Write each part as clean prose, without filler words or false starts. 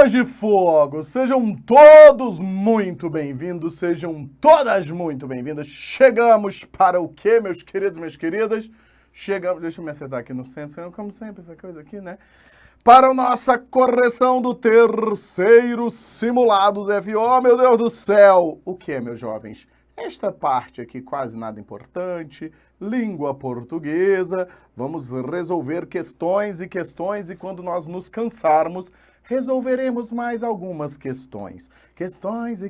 Bolas de fogo, sejam todos muito bem-vindos, sejam todas muito bem-vindas. Chegamos para o quê, meus queridos e minhas queridas? Chegamos, deixa eu me acertar aqui no centro, como sempre, essa coisa aqui, né? Para a nossa correção do terceiro simulado do FO, meu Deus do céu! O que, meus jovens? Esta parte aqui quase nada importante, língua portuguesa, vamos resolver questões e quando nós nos cansarmos, resolveremos mais algumas questões. Questões.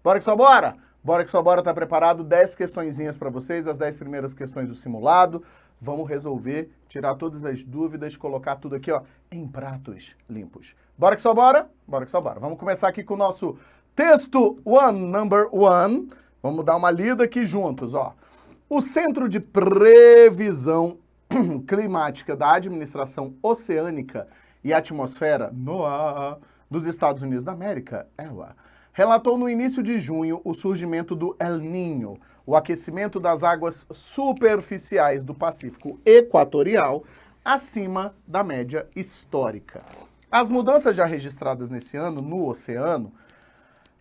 Bora que só bora? Bora que só bora, tá preparado? 10 questõezinhas para vocês, as 10 primeiras questões do simulado. Vamos resolver, tirar todas as dúvidas, colocar tudo aqui, ó, em pratos limpos. Bora que só bora? Bora que só bora. Vamos começar aqui com o nosso texto number one. Vamos dar uma lida aqui juntos, ó. O Centro de Previsão Climática da Administração Oceânica e Atmosfera, NOAA, dos Estados Unidos da América, EWA, relatou no início de junho o surgimento do El Niño, o aquecimento das águas superficiais do Pacífico Equatorial acima da média histórica. As mudanças já registradas nesse ano no oceano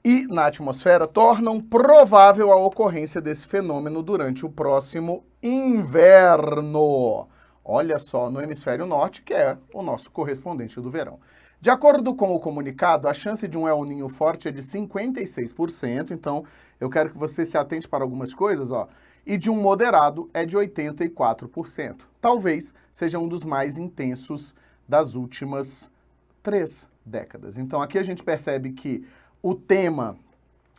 e na atmosfera tornam provável a ocorrência desse fenômeno durante o próximo inverno. Olha só, no hemisfério norte, que é o nosso correspondente do verão. De acordo com o comunicado, a chance de um El Niño forte é de 56%, então eu quero que você se atente para algumas coisas, ó, e de um moderado é de 84%. Talvez seja um dos mais intensos das últimas 3 décadas. Então aqui a gente percebe que o tema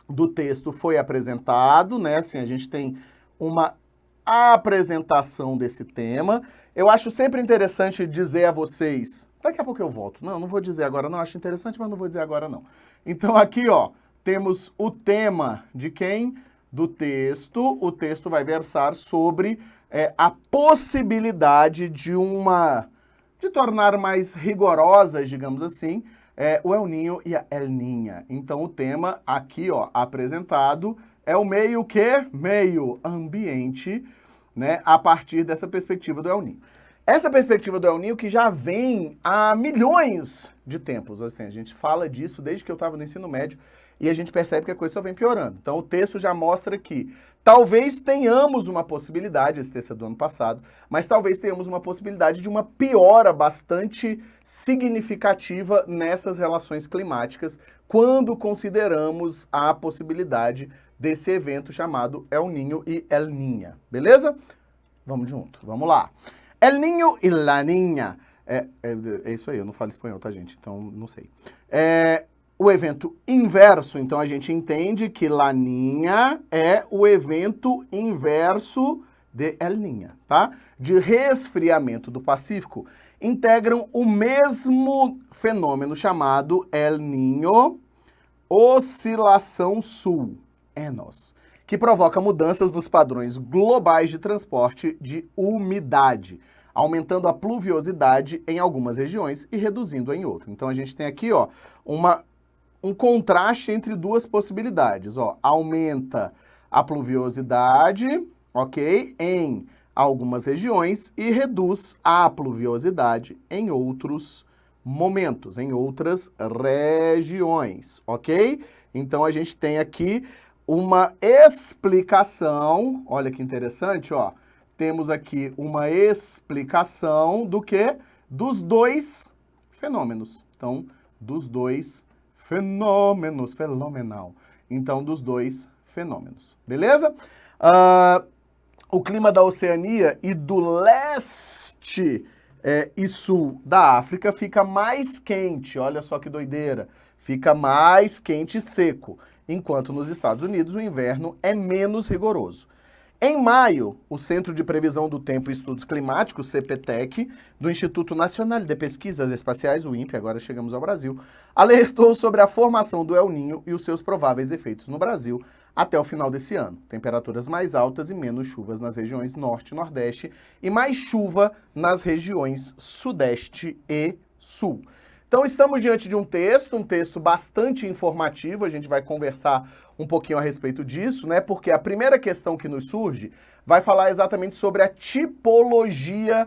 do texto foi apresentado, né? Assim, a gente tem uma apresentação desse tema. Eu acho sempre interessante dizer a vocês, daqui a pouco eu volto. Não vou dizer agora não, acho interessante, mas não vou dizer agora não. Então aqui, ó, temos o tema de quem? Do texto. O texto vai versar sobre a possibilidade de tornar mais rigorosas, digamos assim, o El Niño e a El Niña. Então o tema aqui, ó, apresentado é o meio ambiente, né, a partir dessa perspectiva do El Niño. Essa perspectiva do El Niño que já vem há milhões de tempos, assim, a gente fala disso desde que eu estava no ensino médio e a gente percebe que a coisa só vem piorando. Então o texto já mostra que talvez tenhamos uma possibilidade, esse texto é do ano passado, mas talvez tenhamos uma possibilidade de uma piora bastante significativa nessas relações climáticas quando consideramos a possibilidade desse evento chamado El Niño e El Niña, beleza? Vamos junto, vamos lá. El Niño e La Niña, é isso aí, eu não falo espanhol, tá, gente? Então, não sei. O evento inverso, então a gente entende que La Niña é o evento inverso de El Niña, tá? De resfriamento do Pacífico, integram o mesmo fenômeno chamado El Niño Oscilação Sul, ENOS, que provoca mudanças nos padrões globais de transporte de umidade, aumentando a pluviosidade em algumas regiões e reduzindo-a em outras. Então a gente tem aqui, ó, um contraste entre duas possibilidades, ó, aumenta a pluviosidade, ok, em algumas regiões e reduz a pluviosidade em outros momentos, em outras regiões, ok? Então a gente tem aqui uma explicação, olha que interessante, ó, temos aqui uma explicação do quê? Dos dois fenômenos. Então, dos dois fenômenos, fenomenal. Então, dos dois fenômenos, beleza? O clima da Oceania e do leste e sul da África fica mais quente, olha só que doideira, fica mais quente e seco, enquanto nos Estados Unidos o inverno é menos rigoroso. Em maio, o Centro de Previsão do Tempo e Estudos Climáticos, CPTEC, do Instituto Nacional de Pesquisas Espaciais, o INPE, agora chegamos ao Brasil, alertou sobre a formação do El Niño e os seus prováveis efeitos no Brasil até o final desse ano. Temperaturas mais altas e menos chuvas nas regiões norte e nordeste e mais chuva nas regiões sudeste e sul. Então estamos diante de um texto bastante informativo, a gente vai conversar um pouquinho a respeito disso, né? Porque a primeira questão que nos surge vai falar exatamente sobre a tipologia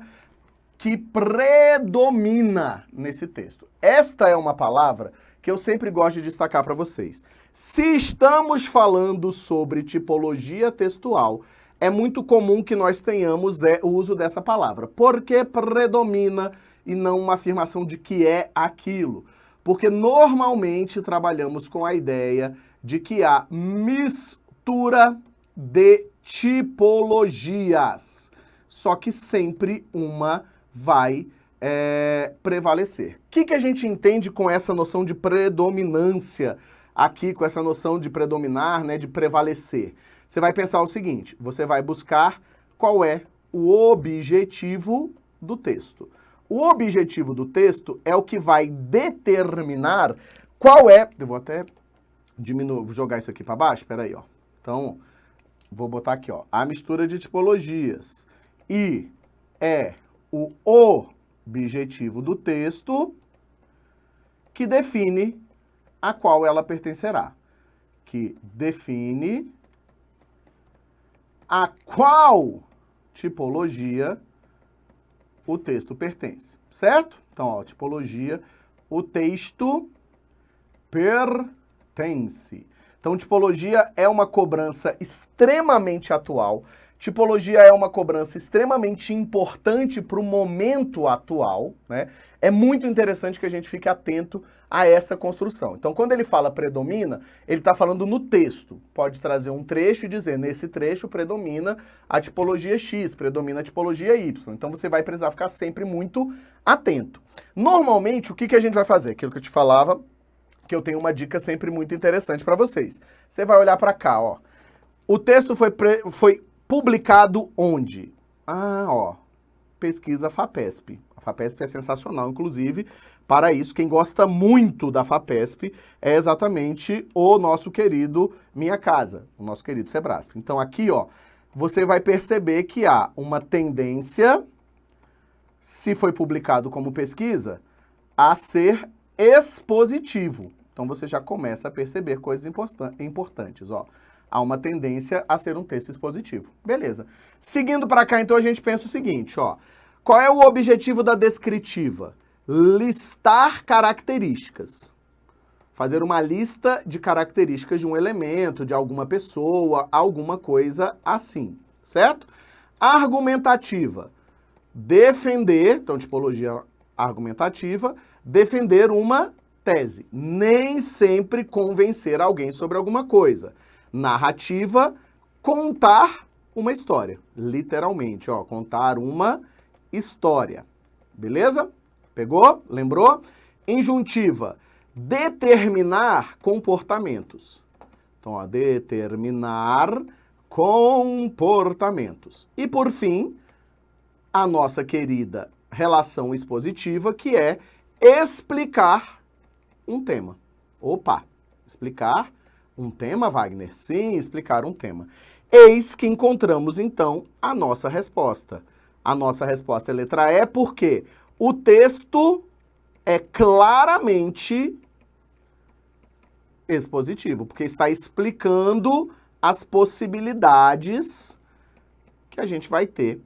que predomina nesse texto. Esta é uma palavra que eu sempre gosto de destacar para vocês. Se estamos falando sobre tipologia textual, é muito comum que nós tenhamos o uso dessa palavra. Porque predomina e não uma afirmação de que é aquilo. Porque normalmente trabalhamos com a ideia de que há mistura de tipologias. Só que sempre uma vai prevalecer. O que a gente entende com essa noção de predominância aqui, com essa noção de predominar, né, de prevalecer? Você vai pensar o seguinte, você vai buscar qual é o objetivo do texto. O objetivo do texto é o que vai determinar qual é... Eu vou até diminuir, vou jogar isso aqui para baixo, espera aí, ó. Então, vou botar aqui, ó, a mistura de tipologias. E é o objetivo do texto que define a qual ela pertencerá. Que define a qual tipologia o texto pertence, certo? Então, ó, tipologia, o texto pertence. Então, tipologia é uma cobrança extremamente atual. Tipologia é uma cobrança extremamente importante para o momento atual, né? É muito interessante que a gente fique atento a essa construção. Então, quando ele fala predomina, ele está falando no texto. Pode trazer um trecho e dizer, nesse trecho predomina a tipologia X, predomina a tipologia Y. Então, você vai precisar ficar sempre muito atento. Normalmente, o que a gente vai fazer? Aquilo que eu te falava, que eu tenho uma dica sempre muito interessante para vocês. Você vai olhar para cá, ó. O texto foi publicado onde? Ah, ó, pesquisa FAPESP. A FAPESP é sensacional, inclusive, para isso. Quem gosta muito da FAPESP é exatamente o nosso querido Minha Casa, o nosso querido Sebrasp. Então, aqui, ó, você vai perceber que há uma tendência, se foi publicado como pesquisa, a ser expositivo. Então, você já começa a perceber coisas importantes, ó. Há uma tendência a ser um texto expositivo. Beleza. Seguindo para cá, então, a gente pensa o seguinte, ó. Qual é o objetivo da descritiva? Listar características. Fazer uma lista de características de um elemento, de alguma pessoa, alguma coisa assim, certo? Argumentativa. Defender, então, tipologia argumentativa, defender uma tese. Nem sempre convencer alguém sobre alguma coisa. Narrativa, contar uma história. Literalmente, ó, contar uma história. Beleza? Pegou? Lembrou? Injuntiva, determinar comportamentos. Então, ó, determinar comportamentos. E, por fim, a nossa querida relação expositiva, que é explicar um tema. Opa! Explicar um tema, Wagner? Sim, explicar um tema. Eis que encontramos, então, a nossa resposta. A nossa resposta é letra E, porque o texto é claramente expositivo, porque está explicando as possibilidades que a gente vai ter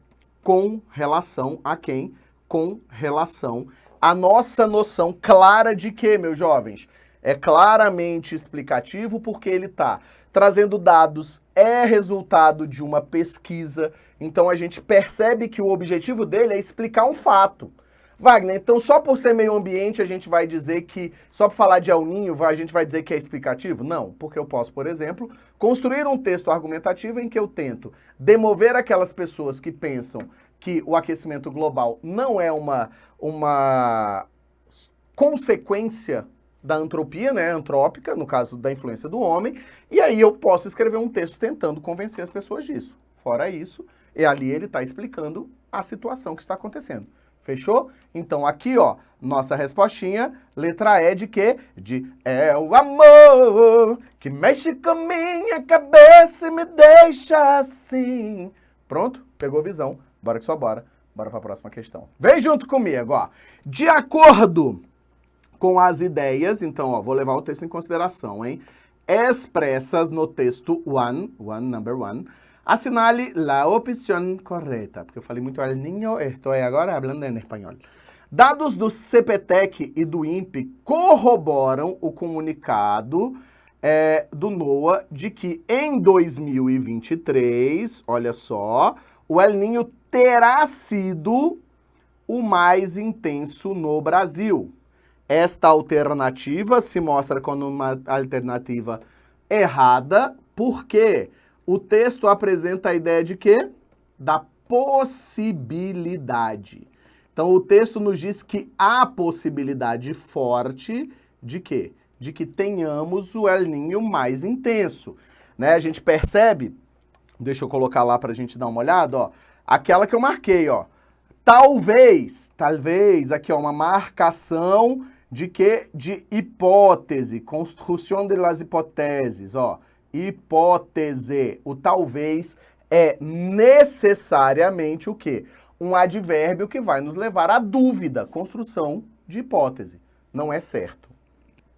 com relação a quem? Com relação à nossa noção clara de quê, meus jovens? É claramente explicativo porque ele está trazendo dados, é resultado de uma pesquisa, então a gente percebe que o objetivo dele é explicar um fato. Wagner, então só por ser meio ambiente a gente vai dizer que, só por falar de El Niño, a gente vai dizer que é explicativo? Não, porque eu posso, por exemplo, construir um texto argumentativo em que eu tento demover aquelas pessoas que pensam que o aquecimento global não é uma consequência da antropia, né, antrópica, no caso da influência do homem, e aí eu posso escrever um texto tentando convencer as pessoas disso. Fora isso, e ali ele está explicando a situação que está acontecendo. Fechou? Então aqui, ó, nossa respostinha, letra E de quê? De é o amor que mexe com minha cabeça e me deixa assim. Pronto? Pegou visão. Bora que só bora. Bora para a próxima questão. Vem junto comigo, ó. De acordo com as ideias, então, ó, vou levar o texto em consideração, hein? Expressas no texto number one, Assinale la opción correta, porque eu falei muito El Niño, estou agora falando em espanhol. Dados do CPTEC e do INPE corroboram o comunicado do NOAA de que em 2023, olha só, o El Niño terá sido o mais intenso no Brasil. Esta alternativa se mostra como uma alternativa errada, porque o texto apresenta a ideia de quê? Da possibilidade. Então, o texto nos diz que há possibilidade forte de quê? De que tenhamos o El Niño mais intenso. Né? A gente percebe, deixa eu colocar lá para a gente dar uma olhada, ó, aquela que eu marquei, ó. Talvez, aqui, ó, uma marcação de quê? De hipótese, construção de las hipóteses, ó. Hipótese. O talvez é necessariamente o quê? Um advérbio que vai nos levar à dúvida, construção de hipótese. Não é certo.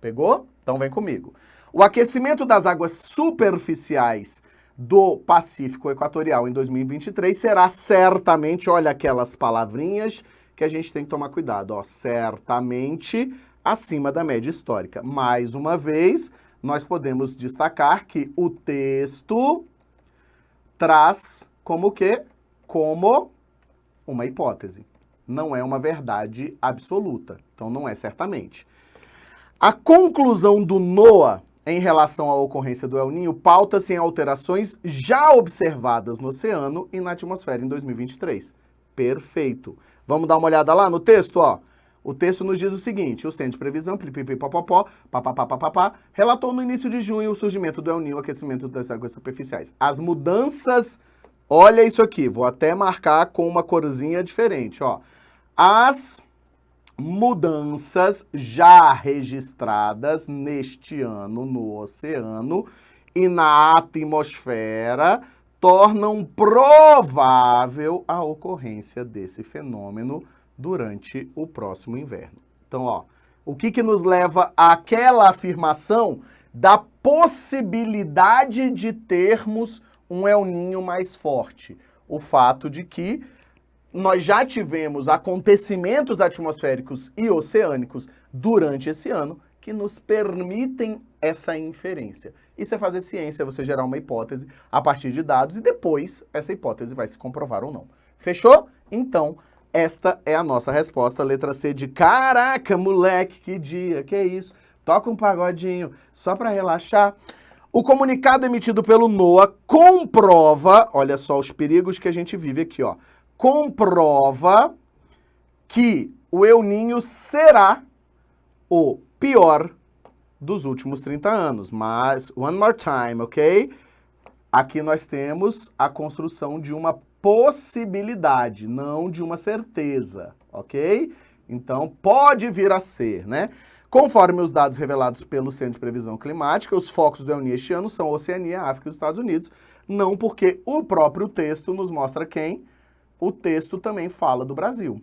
Pegou? Então vem comigo. O aquecimento das águas superficiais do Pacífico Equatorial em 2023 será certamente, olha aquelas palavrinhas que a gente tem que tomar cuidado, ó, certamente acima da média histórica. Mais uma vez, nós podemos destacar que o texto traz como o quê? Como uma hipótese. Não é uma verdade absoluta. Então, não é certamente. A conclusão do NOAA em relação à ocorrência do El Niño pauta-se em alterações já observadas no oceano e na atmosfera em 2023. Perfeito. Vamos dar uma olhada lá no texto, ó. O texto nos diz o seguinte: o Centro de Previsão, relatou no início de junho o surgimento do El Niño, o aquecimento das águas superficiais. As mudanças, olha isso aqui, vou até marcar com uma corzinha diferente, ó. As mudanças já registradas neste ano no oceano e na atmosfera tornam provável a ocorrência desse fenômeno durante o próximo inverno. Então, ó, o que nos leva àquela afirmação da possibilidade de termos um El Niño mais forte? O fato de que nós já tivemos acontecimentos atmosféricos e oceânicos durante esse ano que nos permitem essa inferência. Isso é fazer ciência, você gerar uma hipótese a partir de dados e depois essa hipótese vai se comprovar ou não. Fechou? Então, esta é a nossa resposta, letra C de caraca, moleque, que dia, que isso? Toca um pagodinho só para relaxar. O comunicado emitido pelo NOAA comprova, olha só os perigos que a gente vive aqui, ó. Comprova que o El Niño será o pior dos últimos 30 anos. Mas, one more time, ok? Aqui nós temos a construção de uma possibilidade, não de uma certeza, ok? Então, pode vir a ser, né? Conforme os dados revelados pelo Centro de Previsão Climática, os focos do El Niño este ano são a Oceania, a África e os Estados Unidos, não porque o próprio texto nos mostra quem. O texto também fala do Brasil.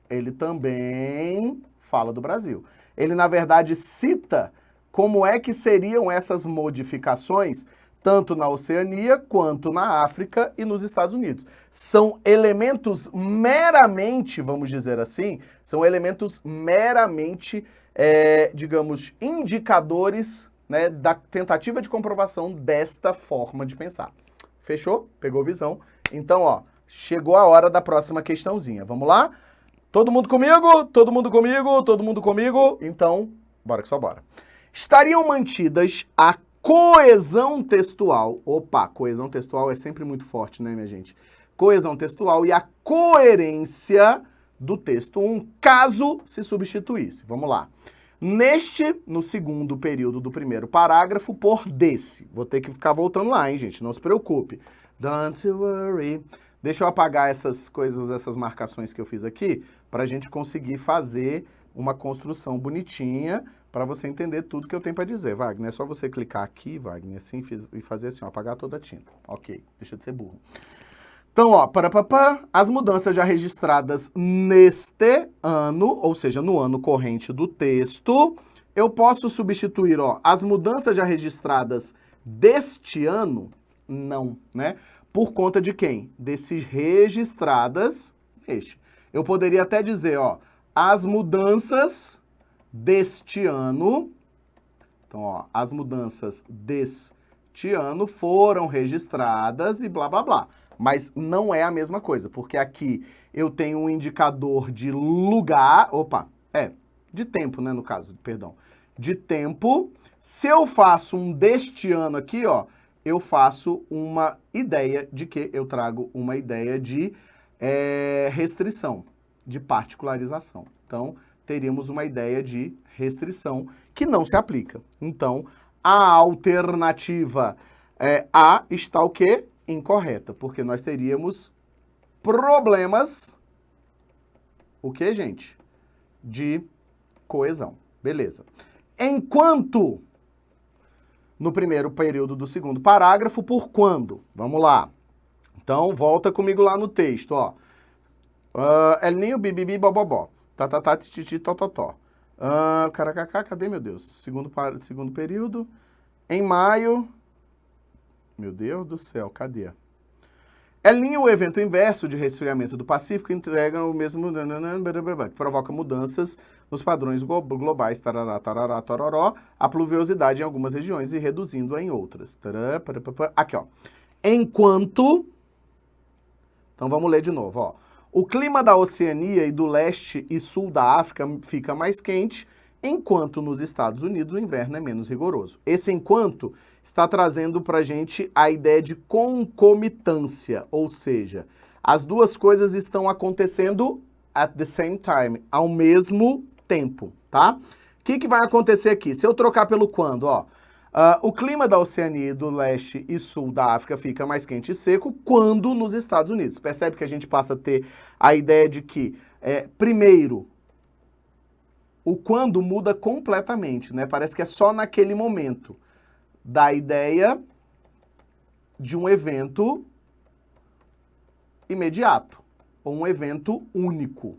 Ele também fala do Brasil. Ele, na verdade, cita como é que seriam essas modificações, tanto na Oceania, quanto na África e nos Estados Unidos. São elementos meramente, vamos dizer assim, são elementos meramente, digamos, indicadores, né, da tentativa de comprovação desta forma de pensar. Fechou? Pegou visão? Então, ó, chegou a hora da próxima questãozinha. Vamos lá? Todo mundo comigo? Todo mundo comigo? Todo mundo comigo? Então, bora que só bora. Estariam mantidas a coesão textual. Opa, coesão textual é sempre muito forte, né, minha gente? Coesão textual e a coerência do texto 1, caso se substituísse. Vamos lá. No segundo período do primeiro parágrafo, por desse. Vou ter que ficar voltando lá, hein, gente? Não se preocupe. Don't worry. Deixa eu apagar essas coisas, essas marcações que eu fiz aqui, para a gente conseguir fazer uma construção bonitinha, para você entender tudo que eu tenho para dizer, Wagner. É só você clicar aqui, Wagner, assim, e fazer assim, ó, apagar toda a tinta. Ok, deixa de ser burro. Então, ó, as mudanças já registradas neste ano, ou seja, no ano corrente do texto, eu posso substituir, ó, as mudanças já registradas deste ano, Não, né? Por conta de quem? Desses registradas neste. Eu poderia até dizer, ó, as mudanças deste ano, então, ó, as mudanças deste ano foram registradas e blá, blá, blá. Mas não é a mesma coisa, porque aqui eu tenho um indicador de lugar, de tempo, né, no caso, perdão, de tempo. Se eu faço um deste ano aqui, ó, eu faço uma ideia de que eu trago uma ideia de restrição, de particularização. Então, teríamos uma ideia de restrição que não se aplica. Então, a alternativa A está o quê? Incorreta, porque nós teríamos problemas, o quê, gente? De coesão. Beleza. Enquanto no primeiro período do segundo parágrafo, por quando? Vamos lá. Então, volta comigo lá no texto, ó. El Niño, bibibi, bobobó. Tatatá, tititi, tototó. Caracacá, cadê, meu Deus? Segundo período. Em maio... Meu Deus do céu, cadê? El Niño, o evento inverso de resfriamento do Pacífico, entrega o mesmo... que provoca mudanças nos padrões globais, tarará, tarará, tororó, a pluviosidade em algumas regiões e reduzindo-a em outras. Tará, aqui, ó. Enquanto... Então, vamos ler de novo, ó. O clima da Oceania e do leste e sul da África fica mais quente, enquanto nos Estados Unidos o inverno é menos rigoroso. Esse enquanto está trazendo para a gente a ideia de concomitância, ou seja, as duas coisas estão acontecendo at the same time, ao mesmo tempo, tá? O que vai acontecer aqui? Se eu trocar pelo quando, ó, o clima da Oceania do leste e sul da África fica mais quente e seco quando nos Estados Unidos. Percebe que a gente passa a ter a ideia de que, primeiro, o quando muda completamente, né? Parece que é só naquele momento. Da ideia de um evento imediato, ou um evento único.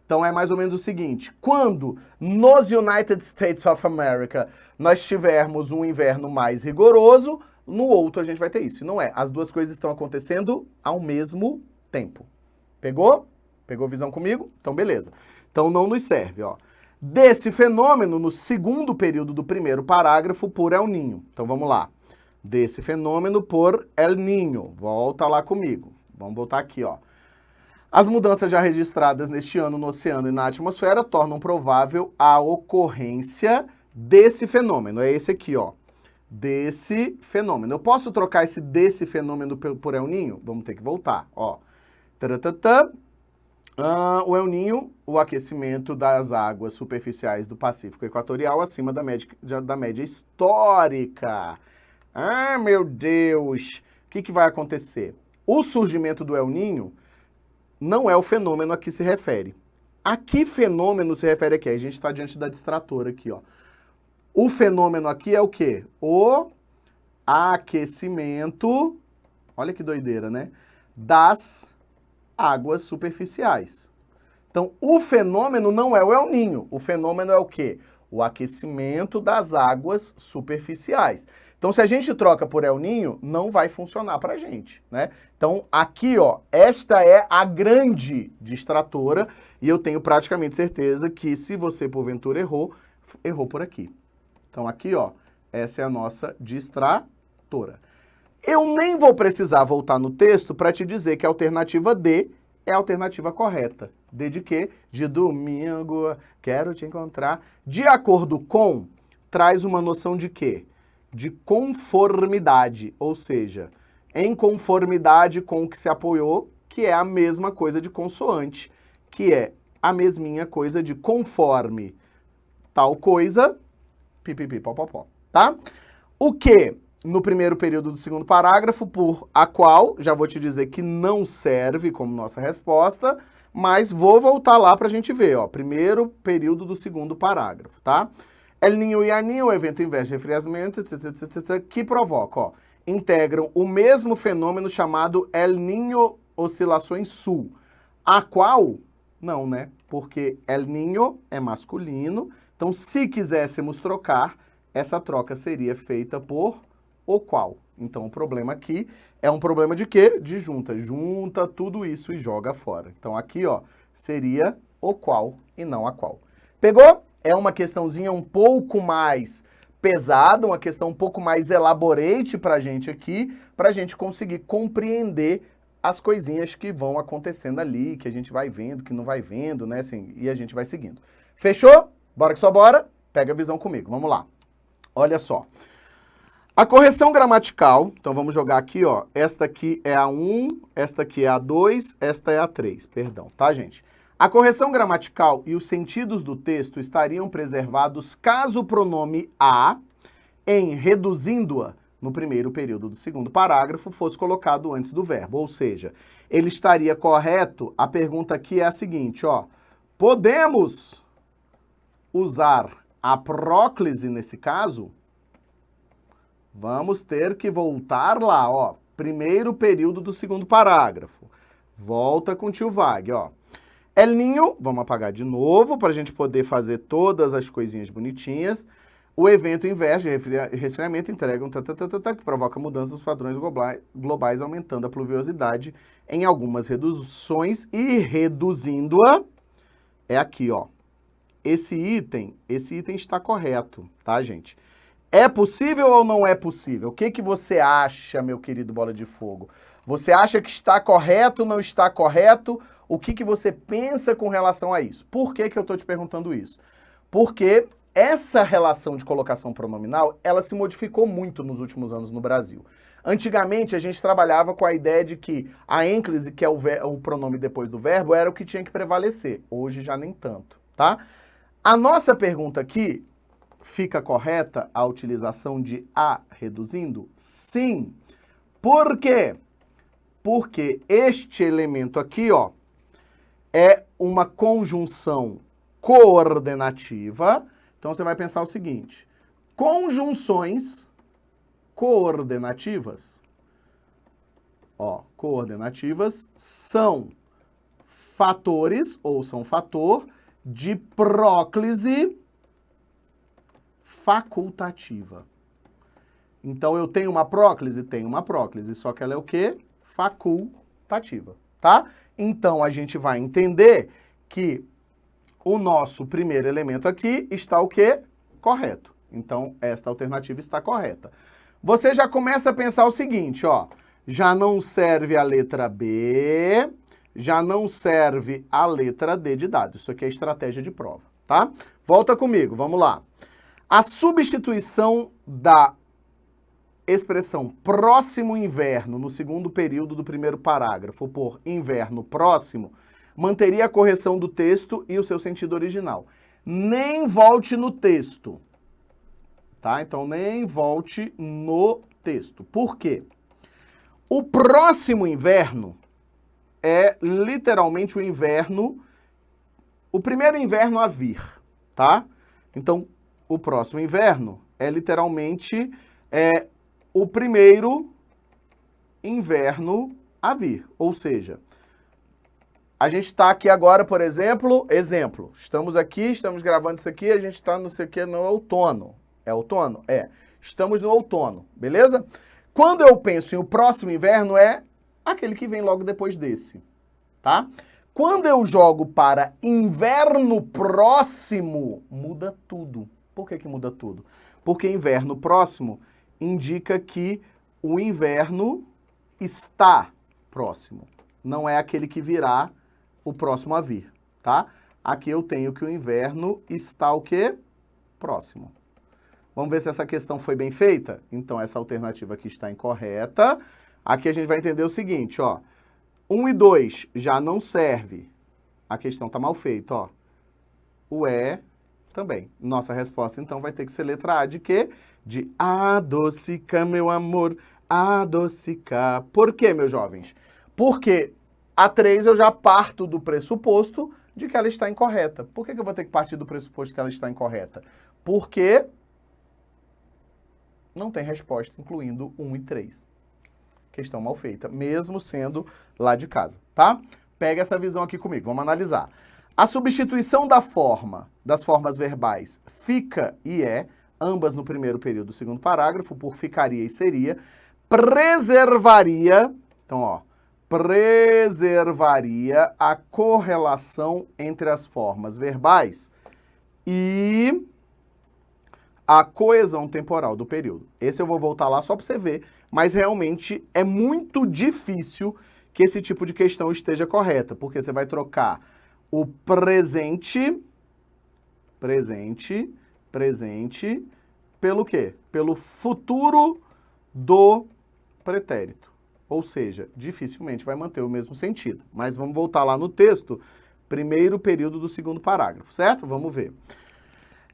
Então é mais ou menos o seguinte, quando nos United States of America nós tivermos um inverno mais rigoroso, no outro a gente vai ter isso. E não é, as duas coisas estão acontecendo ao mesmo tempo. Pegou? Pegou visão comigo? Então beleza. Então não nos serve, ó. Desse fenômeno, no segundo período do primeiro parágrafo, por El Niño. Então, vamos lá. Desse fenômeno por El Niño. Volta lá comigo. Vamos voltar aqui, ó. As mudanças já registradas neste ano no oceano e na atmosfera tornam provável a ocorrência desse fenômeno. É esse aqui, ó. Desse fenômeno. Eu posso trocar esse desse fenômeno por El Niño? Vamos ter que voltar, ó. Taratatã. O El Niño, o aquecimento das águas superficiais do Pacífico Equatorial acima da média histórica. Ah, meu Deus! O que vai acontecer? O surgimento do El Niño não é o fenômeno a que se refere. A que fenômeno se refere aqui? A gente está diante da distratora aqui, ó. O fenômeno aqui é o quê? O aquecimento, olha que doideira, né? Das águas superficiais. Então, o fenômeno não é o El Niño. O fenômeno é o quê? O aquecimento das águas superficiais. Então, se a gente troca por El Niño, não vai funcionar para a gente, né? Então, aqui, ó, esta é a grande distratora e eu tenho praticamente certeza que se você, porventura, errou por aqui. Então, aqui, ó, essa é a nossa distratora. Eu nem vou precisar voltar no texto para te dizer que a alternativa D é a alternativa correta. D de quê? De domingo, quero te encontrar. De acordo com, traz uma noção de quê? De conformidade, ou seja, em conformidade com o que se apoiou, que é a mesma coisa de consoante, que é a mesminha coisa de conforme tal coisa, pipipi, popopó, tá? O que? No primeiro período do segundo parágrafo, por a qual, já vou te dizer que não serve como nossa resposta, mas vou voltar lá para a gente ver, ó, primeiro período do segundo parágrafo, tá? El Niño e El Niño, o evento inverso de resfriamento, que provoca, ó, integram o mesmo fenômeno chamado El Niño oscilações sul, a qual, não, né, porque El Niño é masculino, então se quiséssemos trocar, essa troca seria feita por o qual. Então, o problema aqui é um problema de quê? De junta. Junta tudo isso e joga fora. Então, aqui, ó, seria o qual e não a qual. Pegou? É uma questãozinha um pouco mais pesada, uma questão um pouco mais elaborate pra gente aqui, pra gente conseguir compreender as coisinhas que vão acontecendo ali, que a gente vai vendo, que não vai vendo, né, assim, e a gente vai seguindo. Fechou? Bora que só bora? Pega a visão comigo, vamos lá. Olha só. A correção gramatical, então vamos jogar aqui, ó, esta aqui é a 1, esta aqui é a 2, esta é a 3, perdão, tá, gente? A correção gramatical e os sentidos do texto estariam preservados caso o pronome a, em reduzindo-a, no primeiro período do segundo parágrafo, fosse colocado antes do verbo. Ou seja, ele estaria correto, a pergunta aqui é a seguinte, ó, podemos usar a próclise nesse caso? Vamos ter que voltar lá, ó, primeiro período do segundo parágrafo. Volta com o tio Vag, ó. El Niño, vamos apagar de novo para a gente poder fazer todas as coisinhas bonitinhas. O evento inverso de resfriamento entrega que provoca mudança dos padrões globais, aumentando a pluviosidade em algumas reduções e reduzindo-a. É aqui, ó. Esse item está correto, tá, gente? É possível ou não é possível? O que você acha, meu querido Bola de Fogo? Você acha que está correto, não está correto? O que você pensa com relação a isso? Por que eu estou te perguntando isso? Porque essa relação de colocação pronominal, ela se modificou muito nos últimos anos no Brasil. Antigamente, a gente trabalhava com a ideia de que a ênclise, que é o pronome depois do verbo, era o que tinha que prevalecer. Hoje já nem tanto, tá? A nossa pergunta aqui, fica correta a utilização de a reduzindo? Sim. Por quê? Porque este elemento aqui, ó, é uma conjunção coordenativa. Então, você vai pensar o seguinte, conjunções coordenativas, ó, coordenativas são fatores, ou são fator, de próclise facultativa. Então, eu tenho uma próclise? Tenho uma próclise, só que ela é o quê? Facultativa, tá? Então, a gente vai entender que o nosso primeiro elemento aqui está o quê? Correto. Então, esta alternativa está correta. Você já começa a pensar o seguinte, ó, já não serve a letra B, já não serve a letra D de dado. Isso aqui é estratégia de prova, tá? Volta comigo, vamos lá. A substituição da expressão próximo inverno no segundo período do primeiro parágrafo por inverno próximo manteria a correção do texto e o seu sentido original. Nem volte no texto, tá? Então, nem volte no texto. Por quê? O próximo inverno é literalmente o inverno, o primeiro inverno a vir, tá? Então, o próximo inverno é literalmente o primeiro inverno a vir. Ou seja, a gente está aqui agora, por exemplo, estamos aqui, estamos gravando isso aqui, a gente está não sei o que no outono. É outono? É. Estamos no outono, beleza? Quando eu penso em o próximo inverno, é aquele que vem logo depois desse, tá? Quando eu jogo para inverno próximo, muda tudo. Por que muda tudo? Porque inverno próximo indica que o inverno está próximo. Não é aquele que virá o próximo a vir, tá? Aqui eu tenho que o inverno está o quê? Próximo. Vamos ver se essa questão foi bem feita? Então, essa alternativa aqui está incorreta. Aqui a gente vai entender o seguinte, ó. 1 e 2 já não serve. A questão está mal feita, ó. O E também. Nossa resposta, então, vai ter que ser letra A de quê? De adocicar, meu amor, adocicar. Por quê, meus jovens? Porque a 3 eu já parto do pressuposto de que ela está incorreta. Por que eu vou ter que partir do pressuposto que ela está incorreta? Porque não tem resposta, incluindo 1 e 3. Questão mal feita, mesmo sendo lá de casa, tá? Pega essa visão aqui comigo, vamos analisar. A substituição das formas verbais fica e é ambas no primeiro período do segundo parágrafo, por ficaria e seria, preservaria, então, ó, preservaria a correlação entre as formas verbais e a coesão temporal do período. Esse eu vou voltar lá só para você ver, mas realmente é muito difícil que esse tipo de questão esteja correta, porque você vai trocar o presente, pelo quê? Pelo futuro do pretérito. Ou seja, dificilmente vai manter o mesmo sentido. Mas vamos voltar lá no texto, primeiro período do segundo parágrafo, certo? Vamos ver.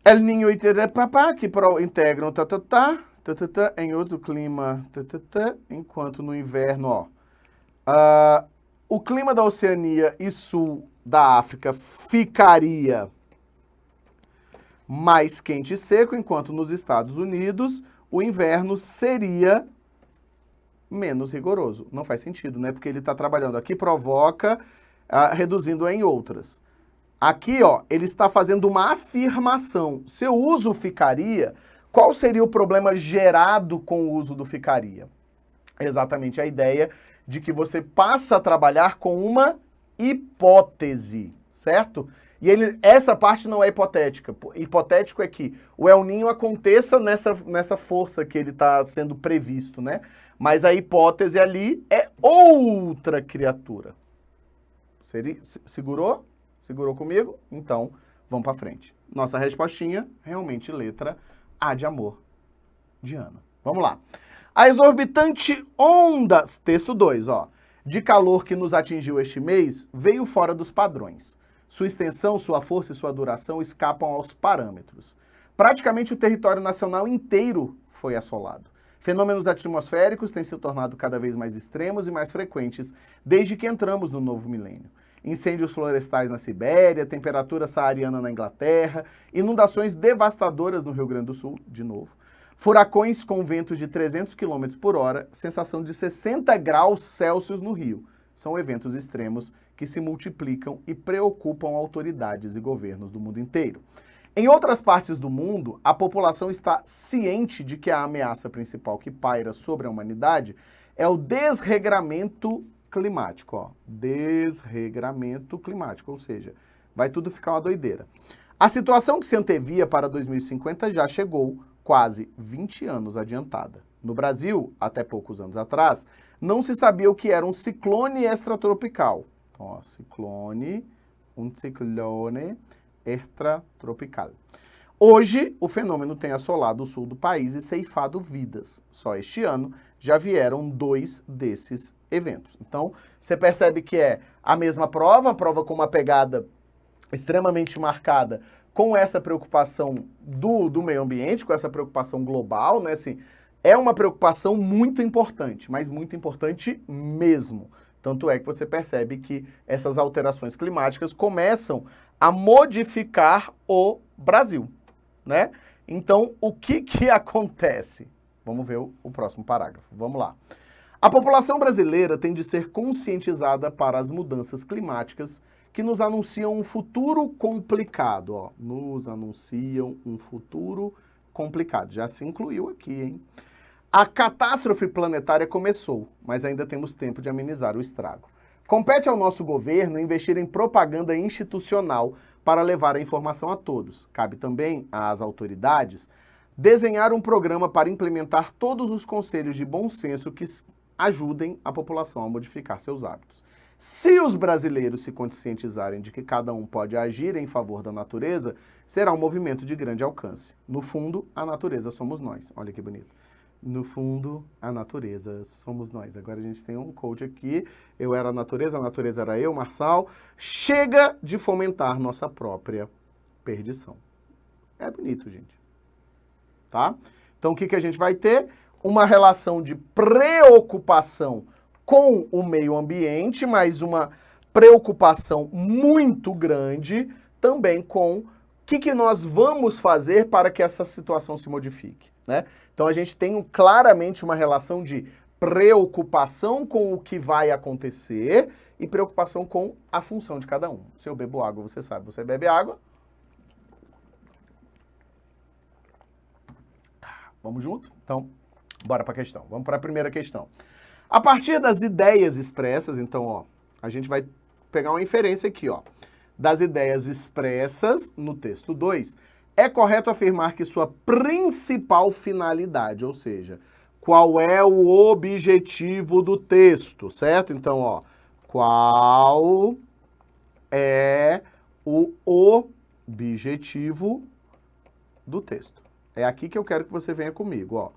El niño y papá, que integram em outro clima, enquanto no inverno, ó. O clima da Oceania e sul da África ficaria mais quente e seco, enquanto nos Estados Unidos o inverno seria menos rigoroso. Não faz sentido, né? Porque ele está trabalhando aqui, provoca, reduzindo em outras. Aqui, ó, ele está fazendo uma afirmação. Se eu uso ficaria, qual seria o problema gerado com o uso do ficaria? Exatamente a ideia de que você passa a trabalhar com uma hipótese, certo? E essa parte não é hipotética. Hipotético é que o El Niño aconteça nessa força que ele está sendo previsto, né? Mas a hipótese ali é outra criatura. Segurou? Segurou comigo? Então, vamos para frente. Nossa respostinha, realmente letra A de amor, de Ana. Vamos lá. A exorbitante onda, texto 2, ó, de calor que nos atingiu este mês veio fora dos padrões. Sua extensão, sua força e sua duração escapam aos parâmetros. Praticamente o território nacional inteiro foi assolado. Fenômenos atmosféricos têm se tornado cada vez mais extremos e mais frequentes desde que entramos no novo milênio. Incêndios florestais na Sibéria, temperatura saariana na Inglaterra, inundações devastadoras no Rio Grande do Sul, de novo, furacões com ventos de 300 km por hora, sensação de 60 graus Celsius no Rio. São eventos extremos que se multiplicam e preocupam autoridades e governos do mundo inteiro. Em outras partes do mundo, a população está ciente de que a ameaça principal que paira sobre a humanidade é o desregramento climático, ó. Desregramento climático, ou seja, vai tudo ficar uma doideira. A situação que se antevia para 2050 já chegou quase 20 anos adiantada. No Brasil, até poucos anos atrás, não se sabia o que era um ciclone extratropical. Então, ó, ciclone extratropical. Hoje, o fenômeno tem assolado o sul do país e ceifado vidas. Só este ano já vieram 2 desses eventos. Então, você percebe que é a mesma prova, a prova com uma pegada extremamente marcada com essa preocupação do meio ambiente, com essa preocupação global, né? Assim, é uma preocupação muito importante, mas muito importante mesmo. Tanto é que você percebe que essas alterações climáticas começam a modificar o Brasil, né? Então, o que acontece? Vamos ver o próximo parágrafo. Vamos lá. A população brasileira tem de ser conscientizada para as mudanças climáticas que nos anunciam um futuro complicado. Ó. Nos anunciam um futuro complicado. Já se incluiu aqui, hein? A catástrofe planetária começou, mas ainda temos tempo de amenizar o estrago. Compete ao nosso governo investir em propaganda institucional para levar a informação a todos. Cabe também às autoridades desenhar um programa para implementar todos os conselhos de bom senso que ajudem a população a modificar seus hábitos. Se os brasileiros se conscientizarem de que cada um pode agir em favor da natureza, será um movimento de grande alcance. No fundo, a natureza somos nós. Olha que bonito. No fundo, a natureza somos nós. Agora a gente tem um coach aqui. Eu era a natureza era eu, Marçal. Chega de fomentar nossa própria perdição. É bonito, gente. Tá? Então, o que a gente vai ter? Uma relação de preocupação com o meio ambiente, mas uma preocupação muito grande também com o que nós vamos fazer para que essa situação se modifique, né? Então, a gente tem claramente uma relação de preocupação com o que vai acontecer e preocupação com a função de cada um. Se eu bebo água, você sabe, você bebe água. Vamos junto? Então, bora para a questão. Vamos para a primeira questão. A partir das ideias expressas, então, ó, a gente vai pegar uma inferência aqui, ó. Das ideias expressas no texto 2, é correto afirmar que sua principal finalidade, ou seja, qual é o objetivo do texto, certo? Então, ó, qual é o objetivo do texto? É aqui que eu quero que você venha comigo, ó.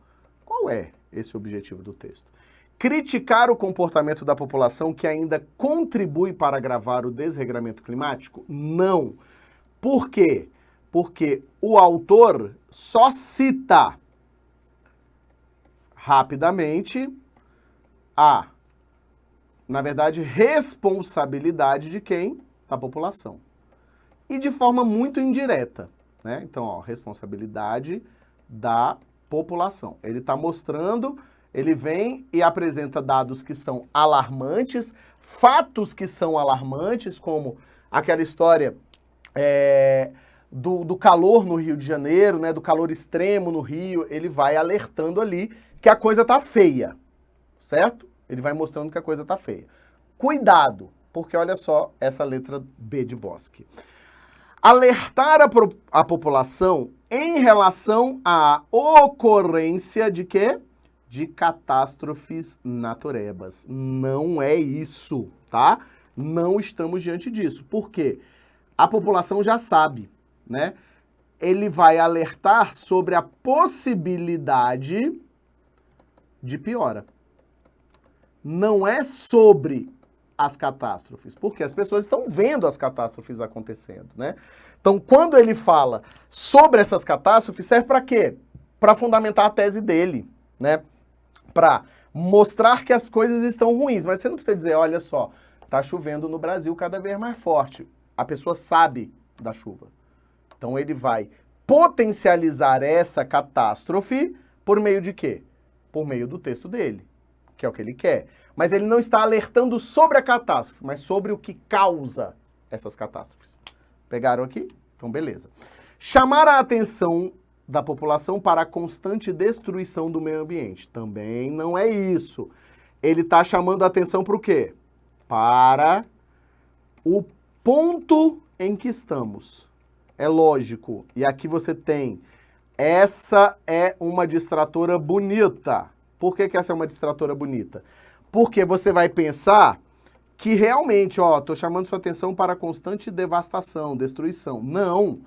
Qual é esse objetivo do texto? Criticar o comportamento da população que ainda contribui para agravar o desregramento climático? Não. Por quê? Porque o autor só cita rapidamente na verdade, responsabilidade de quem? Da população. E de forma muito indireta, né? Então, ó, responsabilidade da população. Ele está mostrando, ele vem e apresenta dados que são alarmantes, fatos que são alarmantes, como aquela história do calor no Rio de Janeiro, né? Do calor extremo no Rio, ele vai alertando ali que a coisa tá feia, certo? Ele vai mostrando que a coisa tá feia. Cuidado, porque olha só essa letra B de Bosque. Alertar a população em relação à ocorrência de quê? De catástrofes naturebas. Não é isso, tá? Não estamos diante disso. Por quê? A população já sabe, né? Ele vai alertar sobre a possibilidade de piora. Não é sobre as catástrofes, porque as pessoas estão vendo as catástrofes acontecendo, né? Então, quando ele fala sobre essas catástrofes, serve para quê? Para fundamentar a tese dele, né? Para mostrar que as coisas estão ruins, mas você não precisa dizer, olha só, tá chovendo no Brasil cada vez mais forte. A pessoa sabe da chuva. Então, ele vai potencializar essa catástrofe por meio de quê? Por meio do texto dele, que é o que ele quer. Mas ele não está alertando sobre a catástrofe, mas sobre o que causa essas catástrofes. Pegaram aqui? Então, beleza. Chamar a atenção da população para a constante destruição do meio ambiente. Também não é isso. Ele está chamando a atenção para o quê? Para o ponto em que estamos. É lógico. E aqui você tem, essa é uma distratora bonita. Por que essa é uma distratora bonita? Porque você vai pensar que realmente, ó, tô chamando sua atenção para a constante devastação, destruição. Não.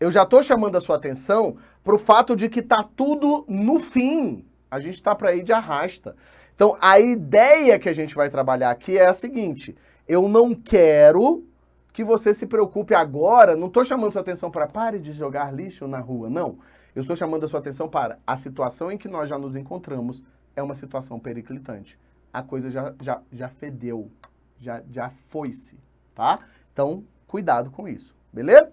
Eu já tô chamando a sua atenção para o fato de que tá tudo no fim. A gente tá para ir de arrasta. Então, a ideia que a gente vai trabalhar aqui é a seguinte: eu não quero que você se preocupe agora, não tô chamando sua atenção para pare de jogar lixo na rua, não. Eu estou chamando a sua atenção para a situação em que nós já nos encontramos é uma situação periclitante. A coisa já fedeu, já foi-se, tá? Então, cuidado com isso, beleza?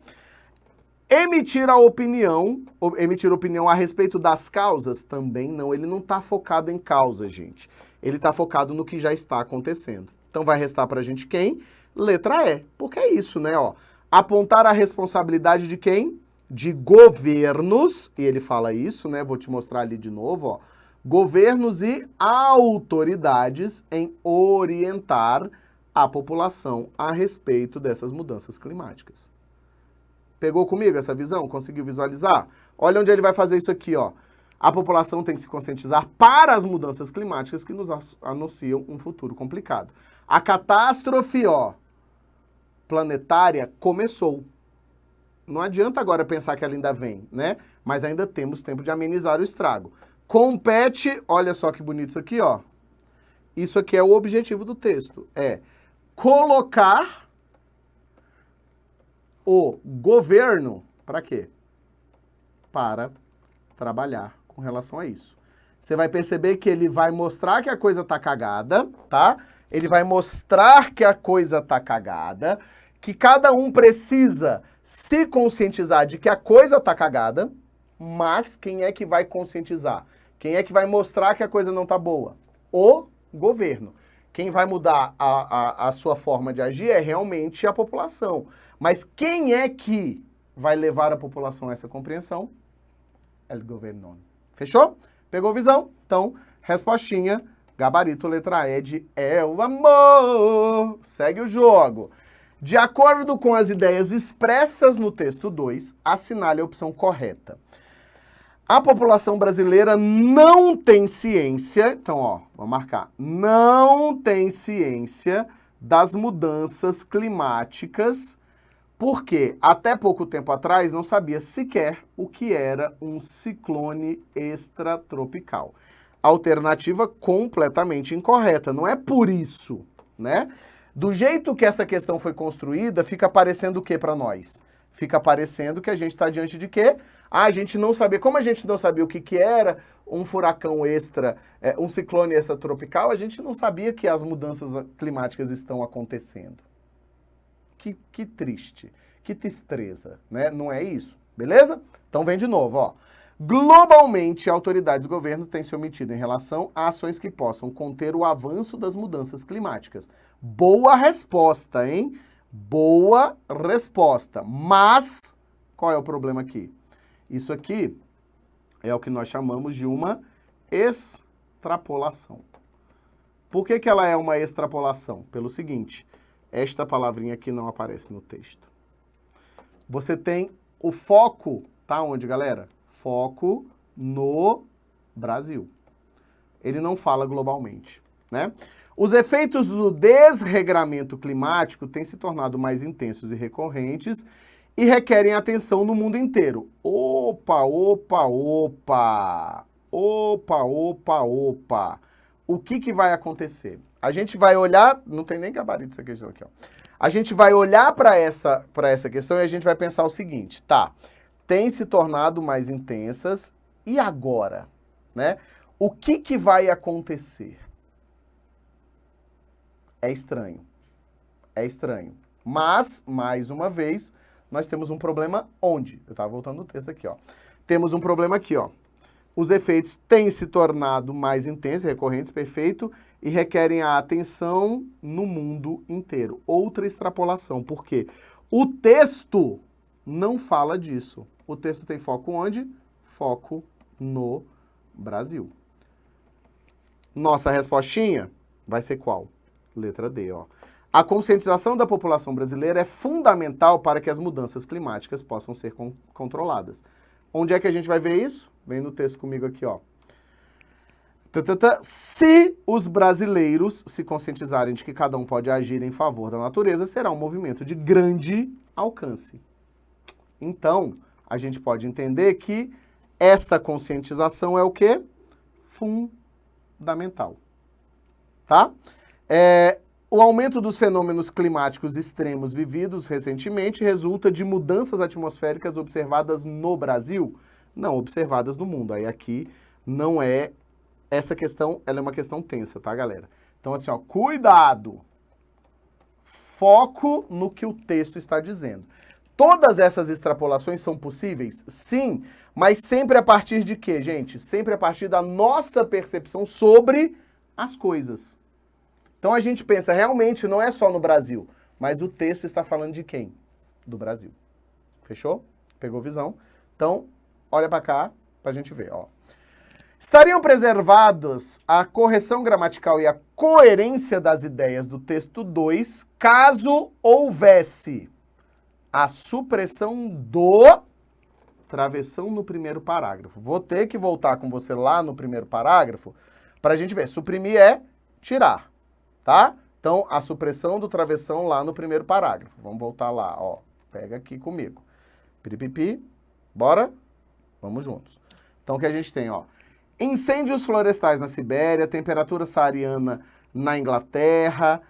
Emitir opinião a respeito das causas, também não. Ele não está focado em causa, gente. Ele está focado no que já está acontecendo. Então, vai restar para a gente quem? Letra E, porque é isso, né? Ó, apontar a responsabilidade de quem? De governos, e ele fala isso, né? Vou te mostrar ali de novo, ó. Governos e autoridades em orientar a população a respeito dessas mudanças climáticas. Pegou comigo essa visão? Conseguiu visualizar? Olha onde ele vai fazer isso aqui, ó. A população tem que se conscientizar para as mudanças climáticas que nos anunciam um futuro complicado. A catástrofe, ó, planetária começou. Não adianta agora pensar que ela ainda vem, né? Mas ainda temos tempo de amenizar o estrago. Compete, olha só que bonito isso aqui, ó. Isso aqui é o objetivo do texto. É colocar o governo, para quê? Para trabalhar com relação a isso. Você vai perceber que ele vai mostrar que a coisa tá cagada, tá? Ele vai mostrar que a coisa tá cagada, que cada um precisa se conscientizar de que a coisa tá cagada, mas quem é que vai conscientizar? Quem é que vai mostrar que a coisa não tá boa? O governo. Quem vai mudar a sua forma de agir é realmente a população. Mas quem é que vai levar a população a essa compreensão? El governo. Fechou? Pegou visão? Então, respostinha, gabarito, letra E de é o amor. Segue o jogo. De acordo com as ideias expressas no texto 2, assinale a opção correta. A população brasileira não tem ciência, então, ó, vou marcar, não tem ciência das mudanças climáticas, porque até pouco tempo atrás não sabia sequer o que era um ciclone extratropical. Alternativa completamente incorreta, não é por isso, né? Do jeito que essa questão foi construída, fica parecendo o que para nós? Fica parecendo que a gente está diante de quê? A gente não sabia, como a gente não sabia o que era um furacão um ciclone extratropical, a gente não sabia que as mudanças climáticas estão acontecendo. Que triste, que tristeza, né? Não é isso, beleza? Então vem de novo, ó. Globalmente, autoridades e governos têm se omitido em relação a ações que possam conter o avanço das mudanças climáticas. Boa resposta, hein? Boa resposta. Mas, qual é o problema aqui? Isso aqui é o que nós chamamos de uma extrapolação. Por que ela é uma extrapolação? Pelo seguinte, esta palavrinha aqui não aparece no texto. Você tem o foco, tá onde, galera? Foco no Brasil. Ele não fala globalmente, né? Os efeitos do desregramento climático têm se tornado mais intensos e recorrentes e requerem atenção no mundo inteiro. Opa, opa, opa! Opa, opa, opa! O que vai acontecer? A gente vai olhar... Não tem nem gabarito essa questão aqui, ó. A gente vai olhar para essa questão e a gente vai pensar o seguinte, tá? Tem se tornado mais intensas e agora, né? O que vai acontecer? É estranho. É estranho. Mas, mais uma vez, nós temos um problema onde? Eu estava voltando no texto aqui, ó. Temos um problema aqui, ó. Os efeitos têm se tornado mais intensos, recorrentes, perfeito, e requerem a atenção no mundo inteiro. Outra extrapolação, porque o texto não fala disso. O texto tem foco onde? Foco no Brasil. Nossa respostinha vai ser qual? Letra D, ó. A conscientização da população brasileira é fundamental para que as mudanças climáticas possam ser controladas. Onde é que a gente vai ver isso? Vem no texto comigo aqui, ó. Se os brasileiros se conscientizarem de que cada um pode agir em favor da natureza, será um movimento de grande alcance. Então, a gente pode entender que esta conscientização é o quê? Fundamental. Tá? O aumento dos fenômenos climáticos extremos vividos recentemente resulta de mudanças atmosféricas observadas no Brasil? Não, observadas no mundo. Aí aqui não é... Essa questão, ela é uma questão tensa, tá, galera? Então, assim, ó, cuidado! Foco no que o texto está dizendo. Todas essas extrapolações são possíveis? Sim, mas sempre a partir de quê, gente? Sempre a partir da nossa percepção sobre as coisas. Então a gente pensa, realmente não é só no Brasil, mas o texto está falando de quem? Do Brasil. Fechou? Pegou visão? Então, olha para cá pra gente ver, ó. Estariam preservados a correção gramatical e a coerência das ideias do texto 2, caso houvesse a supressão do travessão no primeiro parágrafo. Vou ter que voltar com você lá no primeiro parágrafo para a gente ver. Suprimir é tirar, tá? Então, a supressão do travessão lá no primeiro parágrafo. Vamos voltar lá, ó. Pega aqui comigo. Piripipi, bora? Vamos juntos. Então, o que a gente tem, ó. Incêndios florestais na Sibéria, temperatura saariana na Inglaterra,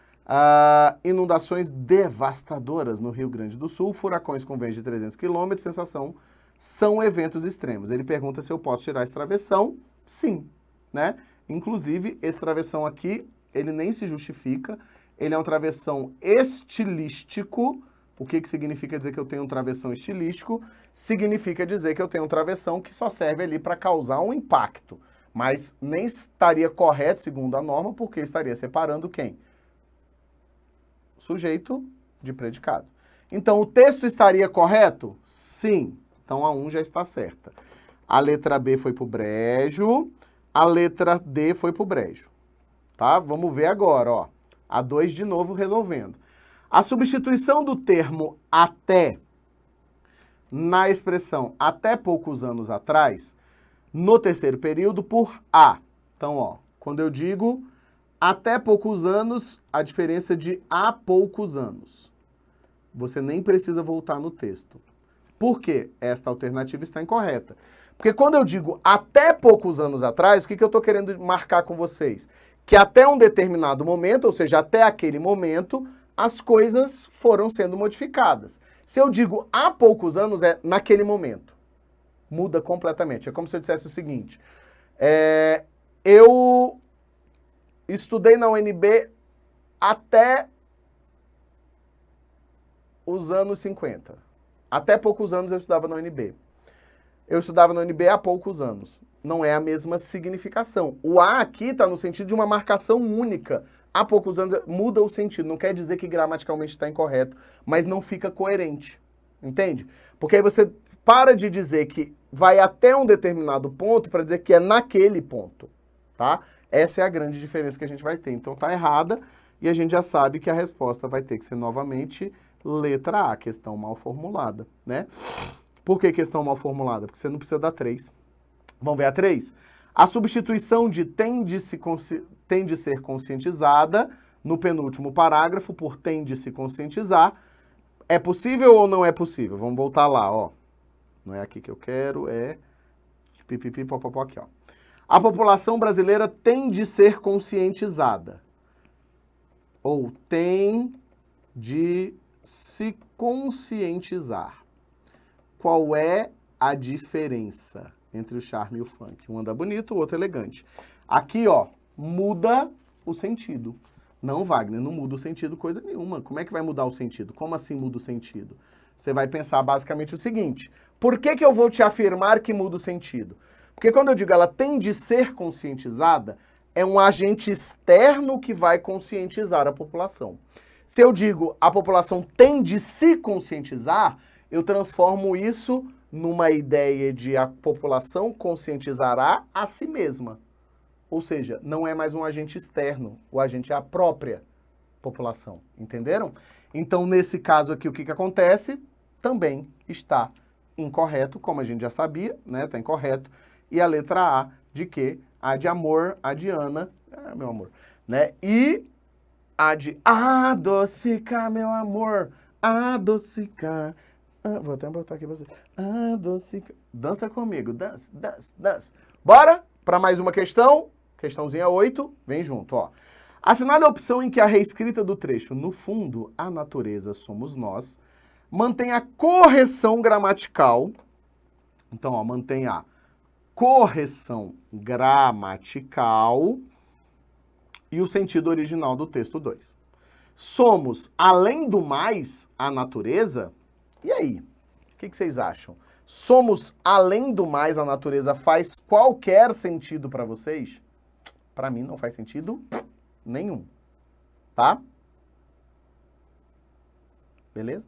inundações devastadoras no Rio Grande do Sul, furacões com vento de 300 km, sensação, são eventos extremos. Ele pergunta se eu posso tirar esse travessão. Sim, né? Inclusive, esse travessão aqui, ele nem se justifica, ele é um travessão estilístico. O que significa dizer que eu tenho um travessão estilístico? Significa dizer que eu tenho um travessão que só serve ali para causar um impacto. Mas nem estaria correto, segundo a norma, porque estaria separando quem? Sujeito de predicado. Então, o texto estaria correto? Sim. Então, a 1 já está certa. A letra B foi pro brejo, a letra D foi pro brejo, tá? Vamos ver agora, ó. A 2 de novo resolvendo. A substituição do termo até na expressão até poucos anos atrás, no terceiro período, por a. Então, ó, quando eu digo até poucos anos, a diferença de há poucos anos. Você nem precisa voltar no texto. Por quê? Esta alternativa está incorreta. Porque quando eu digo até poucos anos atrás, o que eu estou querendo marcar com vocês? Que até um determinado momento, ou seja, até aquele momento, as coisas foram sendo modificadas. Se eu digo há poucos anos, é naquele momento. Muda completamente. É como se eu dissesse o seguinte, eu estudei na UNB até os anos 50. Até poucos anos eu estudava na UNB. Eu estudava na UNB há poucos anos. Não é a mesma significação. O há aqui está no sentido de uma marcação única. Há poucos anos muda o sentido. Não quer dizer que gramaticalmente está incorreto, mas não fica coerente. Entende? Porque aí você para de dizer que vai até um determinado ponto para dizer que é naquele ponto. Tá? Essa é a grande diferença que a gente vai ter. Então tá errada e a gente já sabe que a resposta vai ter que ser novamente letra A, questão mal formulada, né? Por que questão mal formulada? Porque você não precisa dar 3. Vamos ver a 3? A substituição de tem de ser conscientizada no penúltimo parágrafo por tem de se conscientizar é possível ou não é possível? Vamos voltar lá, ó. Não é aqui que eu quero, é pipipi, popopó aqui, ó. A população brasileira tem de ser conscientizada. Ou tem de se conscientizar. Qual é a diferença entre o charme e o funk? Um anda bonito, o outro elegante. Aqui, ó, muda o sentido. Não, Wagner, não muda o sentido coisa nenhuma. Como é que vai mudar o sentido? Como assim muda o sentido? Você vai pensar basicamente o seguinte, por que eu vou te afirmar que muda o sentido? Porque quando eu digo ela tem de ser conscientizada, é um agente externo que vai conscientizar a população. Se eu digo a população tem de se conscientizar, eu transformo isso numa ideia de a população conscientizará a si mesma. Ou seja, não é mais um agente externo, o agente é a própria população. Entenderam? Então, nesse caso aqui, o que acontece? Também está incorreto, como a gente já sabia, né? Está incorreto. E a letra A de quê? A de amor, a de Ana, meu amor, né? E a de adocicar, meu amor, adocicar. Vou até botar aqui pra você. Adocicar. Dança comigo, dança, dança, dança. Bora para mais uma questão. Questãozinha 8, vem junto, ó. Assinale a opção em que a reescrita do trecho, no fundo, a natureza somos nós, mantém a correção gramatical. Então, ó, mantém a correção gramatical e o sentido original do texto 2. Somos, além do mais, a natureza? E aí? O que vocês acham? Somos, além do mais, a natureza faz qualquer sentido para vocês? Para mim não faz sentido nenhum, tá? Beleza?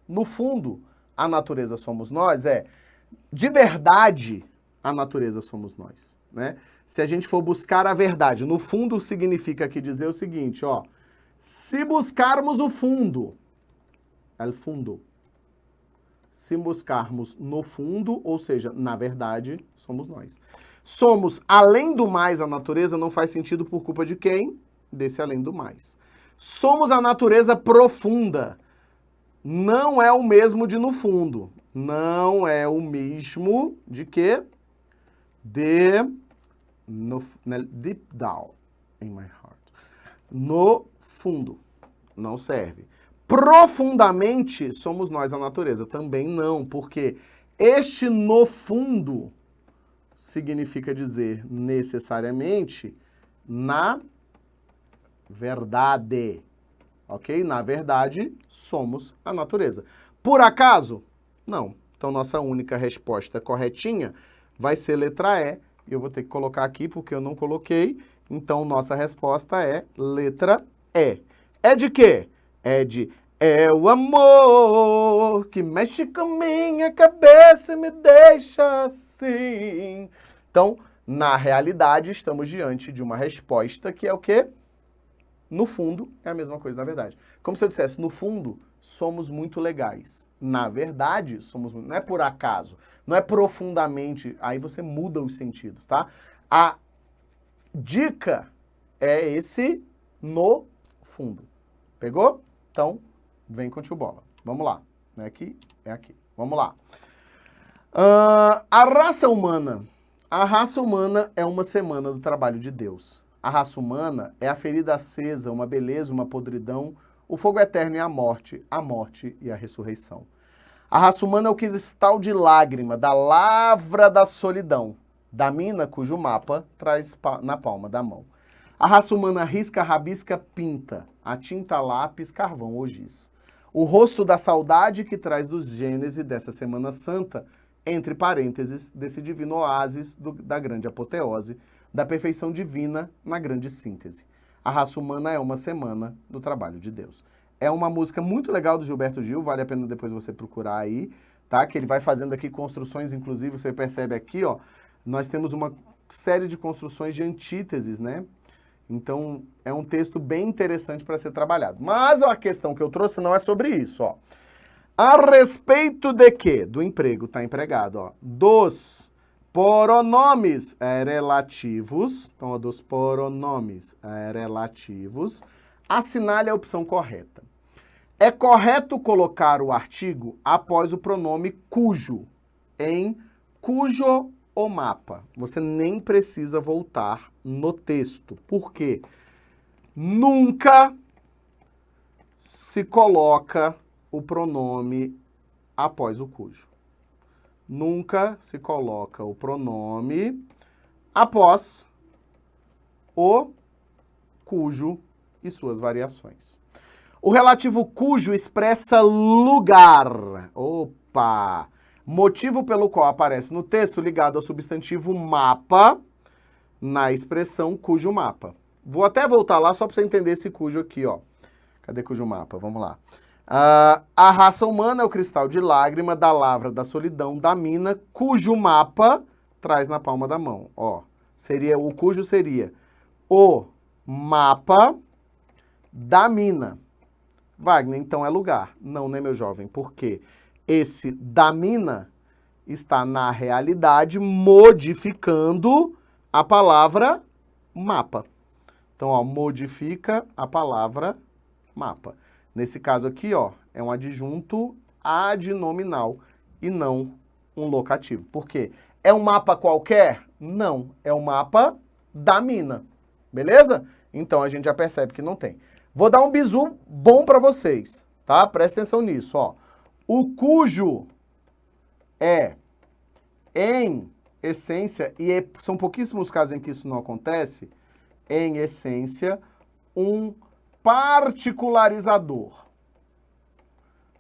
No fundo, a natureza somos nós, de verdade, a natureza somos nós, né? Se a gente for buscar a verdade, no fundo significa aqui dizer o seguinte, ó, se buscarmos no fundo, el fundo, se buscarmos no fundo, ou seja, na verdade, somos nós. Somos, além do mais, a natureza não faz sentido por culpa de quem? Desse além do mais. Somos a natureza profunda. Não é o mesmo de no fundo. Não é o mesmo de quê? Deep down in my heart. No fundo. Não serve. Profundamente somos nós a natureza. Também não, porque este no fundo significa dizer necessariamente na verdade, ok? Na verdade, somos a natureza. Por acaso? Não. Então, nossa única resposta corretinha vai ser letra E. Eu vou ter que colocar aqui porque eu não coloquei. Então, nossa resposta é letra E. É de quê? É de É o amor que mexe com minha cabeça e me deixa assim. Então, na realidade, estamos diante de uma resposta que é o quê? No fundo, é a mesma coisa, na verdade. Como se eu dissesse, no fundo, somos muito legais. Na verdade, não é por acaso, não é profundamente, aí você muda os sentidos, tá? A dica é esse no fundo. Pegou? Então, vem com o tio Bola. Vamos lá. Não é aqui, é aqui. Vamos lá. A raça humana. A raça humana é uma semana do trabalho de Deus. A raça humana é a ferida acesa, uma beleza, uma podridão, o fogo eterno e a morte e a ressurreição. A raça humana é o cristal de lágrima da lavra da solidão, da mina cujo mapa traz na palma da mão. A raça humana risca, rabisca, pinta, a tinta, lápis, carvão ou giz. O rosto da saudade que traz dos Gênesis dessa Semana Santa, entre parênteses, desse divino oásis da grande apoteose, da perfeição divina na grande síntese. A raça humana é uma semana do trabalho de Deus. É uma música muito legal do Gilberto Gil, vale a pena depois você procurar aí, tá? Que ele vai fazendo aqui construções, inclusive, você percebe aqui, ó, nós temos uma série de construções de antíteses, né? Então, é um texto bem interessante para ser trabalhado. Mas a questão que eu trouxe não é sobre isso, ó. A respeito de quê? Do emprego, tá empregado, ó. Dos pronomes relativos, então, ó, dos pronomes relativos, assinale a opção correta. É correto colocar o artigo após o pronome cujo, em cujo o mapa. Você nem precisa voltar no texto. Por quê? Nunca se coloca o pronome após o cujo. Nunca se coloca o pronome após o cujo e suas variações. O relativo cujo expressa lugar. Opa! Motivo pelo qual aparece no texto ligado ao substantivo mapa na expressão cujo mapa. Vou até voltar lá só para você entender esse cujo aqui, ó. Cadê cujo mapa? Vamos lá. A raça humana é o cristal de lágrima da lavra da solidão da mina, cujo mapa traz na palma da mão. Ó, o cujo seria o mapa da mina. Wagner, então é lugar. Não, né, meu jovem? Porque esse da mina está na realidade modificando a palavra mapa. Então, ó, modifica a palavra mapa. Nesse caso aqui, ó, é um adjunto adnominal e não um locativo. Por quê? É um mapa qualquer? Não, é um mapa da mina. Beleza? Então, a gente já percebe que não tem. Vou dar um bizu bom para vocês, tá? Presta atenção nisso, ó. O cujo é, em essência, e são pouquíssimos casos em que isso não acontece, em essência, um particularizador.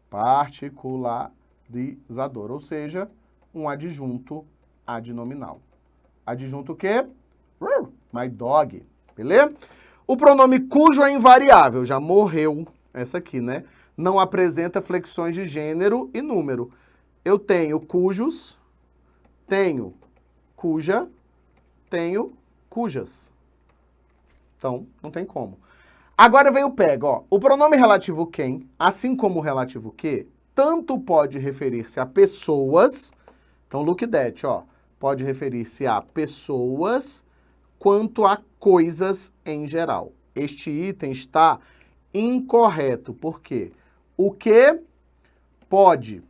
Particularizador, ou seja, um adjunto adnominal. Adjunto o quê? My dog, beleza? O pronome cujo é invariável, já morreu essa aqui, né? Não apresenta flexões de gênero e número. Eu tenho cujos, tenho cuja, tenho cujas. Então, não tem como. Agora vem o pega, ó. O pronome relativo quem, assim como o relativo que, tanto pode referir-se a pessoas, então look that, ó, pode referir-se a pessoas, quanto a coisas em geral. Este item está incorreto, porque o que pode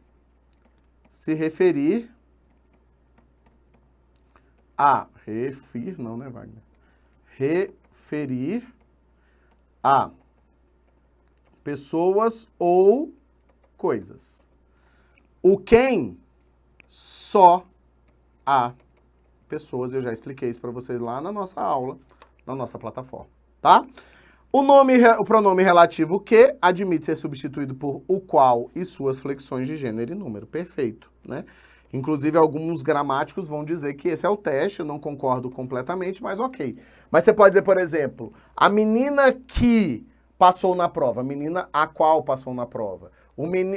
se referir a não, né, Wagner? Referir a pessoas ou coisas. O quem só a pessoas, eu já expliquei isso para vocês lá na nossa aula, na nossa plataforma, tá? O pronome relativo que admite ser substituído por o qual e suas flexões de gênero e número. Perfeito, né? Inclusive, alguns gramáticos vão dizer que esse é o teste, eu não concordo completamente, mas ok. Mas você pode dizer, por exemplo, a menina que passou na prova? A menina a qual passou na prova?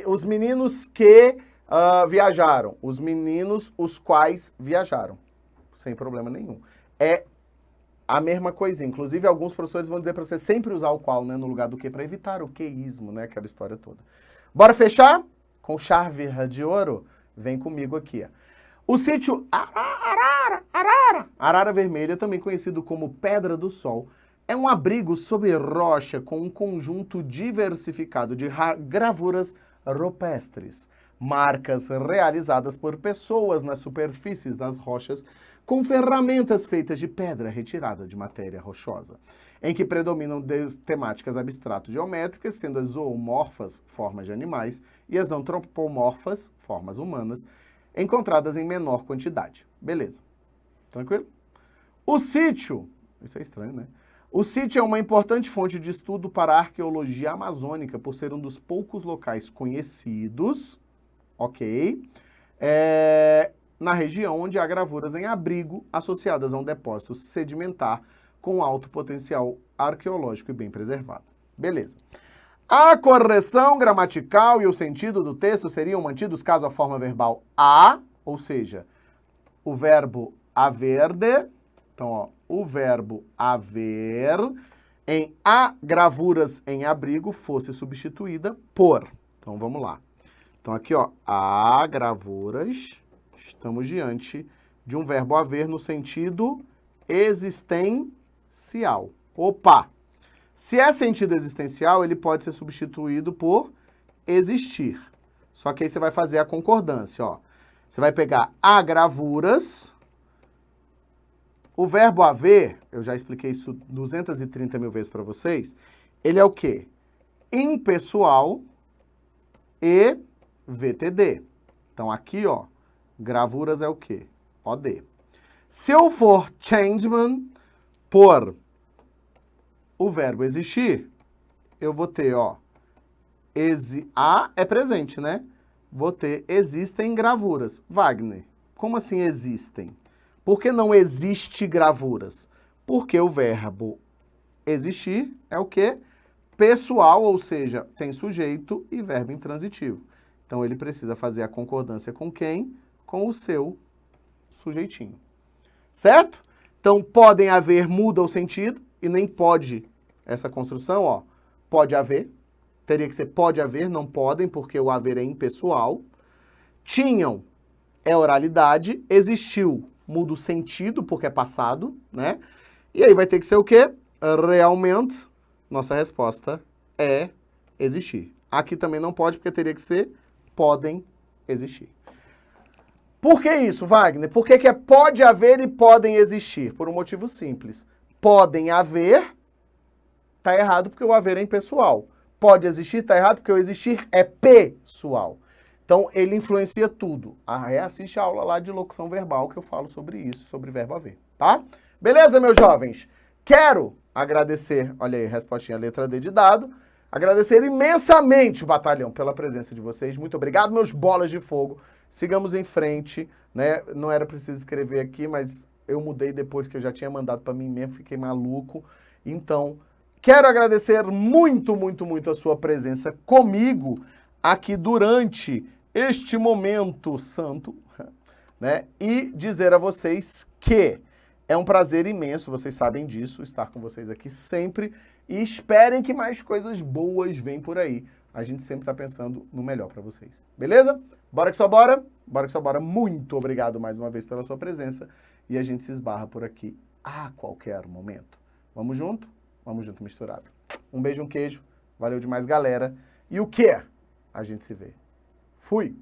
Os meninos que viajaram. Os meninos os quais viajaram. Sem problema nenhum. É a mesma coisinha. Inclusive, alguns professores vão dizer para você sempre usar o qual, né, no lugar do que, para evitar o queísmo, né, aquela história toda. Bora fechar? Com chave de ouro? Vem comigo aqui. O sítio Arara Vermelha, também conhecido como Pedra do Sol, é um abrigo sob rocha com um conjunto diversificado de gravuras rupestres, marcas realizadas por pessoas nas superfícies das rochas com ferramentas feitas de pedra retirada de matéria rochosa, em que predominam temáticas abstrato-geométricas, sendo as zoomorfas, formas de animais, e as antropomorfas, formas humanas, encontradas em menor quantidade. Beleza. Tranquilo? O sítio, isso é estranho, né? O sítio é uma importante fonte de estudo para a arqueologia amazônica, por ser um dos poucos locais conhecidos, ok, na região onde há gravuras em abrigo associadas a um depósito sedimentar com alto potencial arqueológico e bem preservado. Beleza. A correção gramatical e o sentido do texto seriam mantidos caso a forma verbal a, ou seja, o verbo haverde, então, ó, o verbo haver em há gravuras em abrigo fosse substituída por. Então, vamos lá. Então, aqui, ó, há gravuras, estamos diante de um verbo haver no sentido existencial. Opa! Se é sentido existencial, ele pode ser substituído por existir. Só que aí você vai fazer a concordância, ó. Você vai pegar há gravuras. O verbo haver, eu já expliquei isso 230 mil vezes para vocês, ele é o quê? Impessoal e VTD. Então, aqui, ó, gravuras é o quê? OD. Se eu for changeman por o verbo existir, eu vou ter, ó, a é presente, né? Vou ter existem gravuras. Wagner, como assim existem? Por que não existe gravuras? Porque o verbo existir é o quê? Pessoal, ou seja, tem sujeito e verbo intransitivo. Então, ele precisa fazer a concordância com quem? Com o seu sujeitinho. Certo? Então, podem haver muda o sentido e nem pode essa construção, ó. Pode haver. Teria que ser pode haver, não podem, porque o haver é impessoal. Tinham é oralidade. Existiu, muda o sentido, porque é passado, né? E aí vai ter que ser o quê? Realmente, nossa resposta é existir. Aqui também não pode, porque teria que ser podem existir. Por que isso, Wagner? Por que é pode haver e podem existir? Por um motivo simples. Podem haver, tá errado porque o haver é impessoal. Pode existir, tá errado porque o existir é pessoal. Então, ele influencia tudo. Reassiste a aula lá de locução verbal que eu falo sobre isso, sobre verbo haver, tá? Beleza, meus jovens? Quero agradecer, olha aí, respostinha letra D de dado, agradecer imensamente o batalhão pela presença de vocês. Muito obrigado, meus bolas de fogo. Sigamos em frente, né? Não era preciso escrever aqui, mas eu mudei depois que eu já tinha mandado para mim mesmo, fiquei maluco. Então, quero agradecer muito, muito, muito a sua presença comigo aqui durante este momento santo, né? E dizer a vocês que é um prazer imenso, vocês sabem disso, estar com vocês aqui sempre. E esperem que mais coisas boas vêm por aí. A gente sempre está pensando no melhor para vocês. Beleza? Bora que só bora? Bora que só bora. Muito obrigado mais uma vez pela sua presença. E a gente se esbarra por aqui a qualquer momento. Vamos junto? Vamos junto misturado. Um beijo, um queijo. Valeu demais, galera. E o que? A gente se vê. Fui!